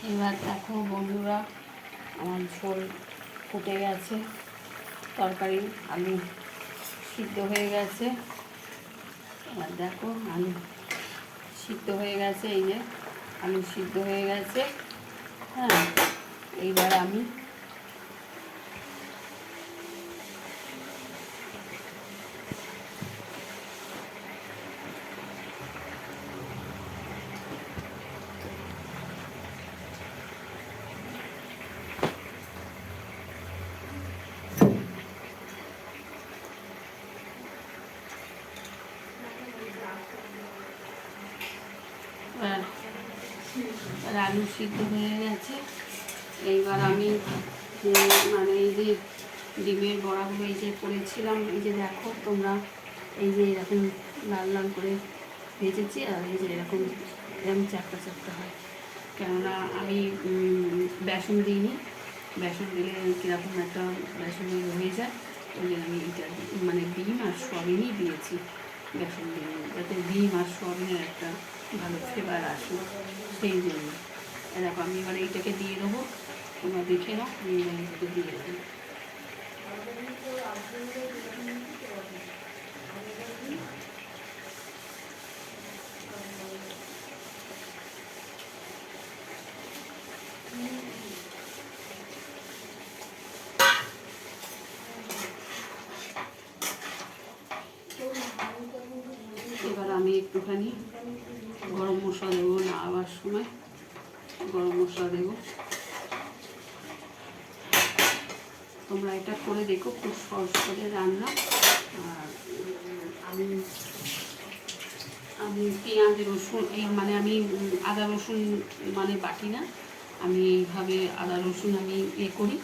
এবার দেখো বন্ধুরা, আমার ঝোল ফুটে গেছে, তরকারি আলু সিদ্ধ হয়ে গেছে। এবার দেখো আলু সিদ্ধ হয়ে গেছে, এই যে আলু সিদ্ধ হয়ে গেছে। হ্যাঁ, এইবার আমি আলু সিদ্ধ হয়ে গেছে। এইবার আমি মানে এই যে ডিমের বড়াগুলো এই যে করেছিলাম, এই যে দেখো তোমরা, এই যে এরকম লাল লাল করে ভেজেছি, আর এই যে এরকম এরকম চ্যাপটা চ্যাপটা হয়, কেননা আমি বেসন দিইনি। বেসন দিলে কীরকম একটা বেসন হয়ে যায়, ওই জন্য আমি এটা মানে ডিম আর সয়াবিনই দিয়েছি, বেসন দিইনি, যাতে ডিম আর সয়াবিনের একটা ভালো ফ্লেভার আসে, সেই জন্য। এরকম আমি এবার এইটাকে দিয়ে দেবো, তোমরা দেখে নাও, আমি এইটাকে দিয়ে দেবো। এবার আমি একটুখানি গরম মশলা দেবো, নামাবার সময় গরম মশলা দেবো। তোমরা এটা করে দেখো, খুব সহজ করে রান্না। আর আমি পেঁয়াজ রসুন মানে আমি আদা রসুন মানে বাটি না, আমি এইভাবে আদা রসুন আমি করি।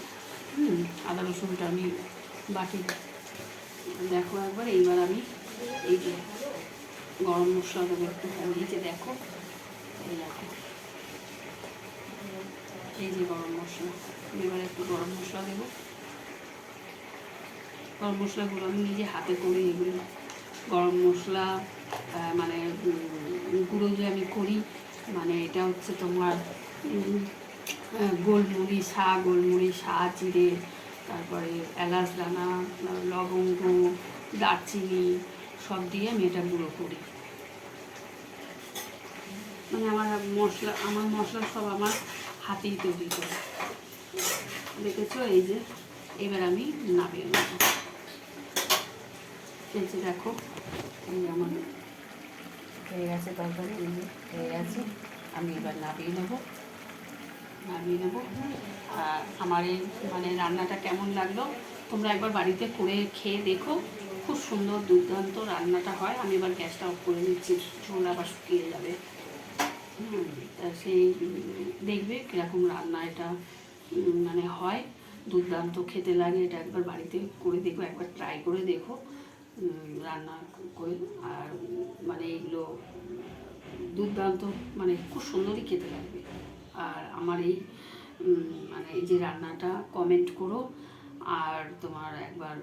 আদা রসুনটা আমি বাটি। দেখো একবার, এইবার আমি এই যে গরম মশলা দেবো একটু, এই যে দেখো, এই দেখো, এই যে গরম মশলা, এবার একটু গরম মশলা দেবো। গরম মশলাগুলো আমি নিজে হাতে করি, এগুলো গরম মশলা মানে গুঁড়ো যে আমি করি, মানে এটা হচ্ছে তোমার গোলমরিচ, গোলমরিচ, জিরে, তারপরে এলাচ দানা, লবঙ্গ, দারচিনি সব দিয়ে আমি এটা গুঁড়ো করি। মানে আমার মশলা সব আমার হাতেই তৈরি করি, দেখেছো? এই যে এবার আমি নামিয়ে নেব। এই যে দেখো, এই আমার হয়ে গেছে তরকারি, এই যে হয়ে গেছে, আমি এবার নামিয়ে নেবো। আর আমার এই মানে রান্নাটা কেমন লাগলো তোমরা একবার বাড়িতে করে খেয়ে দেখো, খুব সুন্দর দুর্দান্ত রান্নাটা হয়। আমি এবার গ্যাসটা অফ করে দিচ্ছি, ঝোল আবার শুকিয়ে যাবে। তা সেই দেখবে কীরকম রান্না এটা মানে হয়, দুর্দান্ত খেতে লাগে। এটা একবার বাড়িতে করে দেখো, একবার ট্রাই করে দেখো রান্না করে। আর মানে এইগুলো দুর্দান্ত, মানে খুব সুন্দরই খেতে লাগবে। আর আমার এই মানে এই যে রান্নাটা কমেন্ট করো, আর তোমার একবার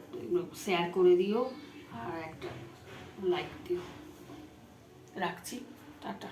শেয়ার করে দিও, আর একটা লাইক দিও। রাখছি, টাটা।